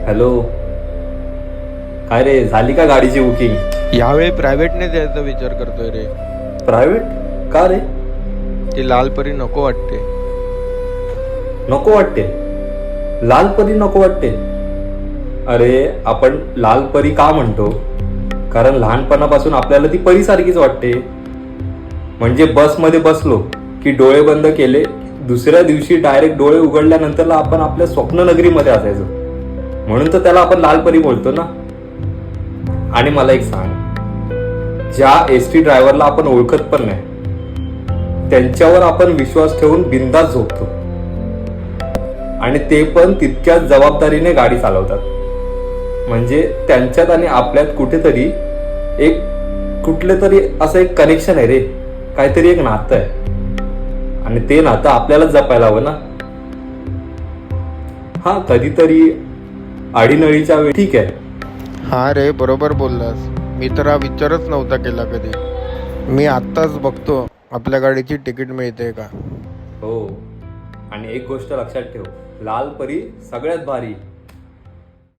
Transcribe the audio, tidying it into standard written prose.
Hello. काय रे, झाली का गाडीची बुकिंग? यावेळी प्रायव्हेटने द्यायचा विचार करतोय रे. प्रायव्हेट? का रे? ती लाल परी नको वाटते. नको वाटते? लाल परी नको वाटते? अरे, आपण लाल परी का म्हणतो? कारण लहानपणापासून आपल्याला ती परीसारखीच वाटते. म्हणजे बसमध्ये बसलो की डोळे बंद केले, दुसऱ्या दिवशी डायरेक्ट डोळे उघडल्यानंतरला आपण आपल्या स्वप्ननगरीमध्ये असायचो. म्हणून तर त्याला आपण लाल परी बोलतो ना. आणि मला एक सांग, ज्या एसटी ड्रायव्हरला आपण ओळखत पण नाही, त्यांच्यावर आपण विश्वास ठेवून बिंदास झोपतो, आणि ते पण तितक्याच जबाबदारीने गाडी चालवतात. म्हणजे त्यांच्यात आणि आपल्यात कुठेतरी कुठले तरी असं एक कनेक्शन आहे रे, काहीतरी एक नातं आहे, आणि ते नातं आपल्यालाच जपायला हवं ना. हा, कधीतरी अडीनळीच्या वेळी ठीक आहे. हा रे, बरोबर बोललास. मी तर हा विचारच नव्हता केला कधी. मी आत्ताच बघतो आपल्या गाडीची तिकीट मिळते का. हो, आणि एक गोष्ट लक्षात ठेव, लाल परी सगळ्यात भारी.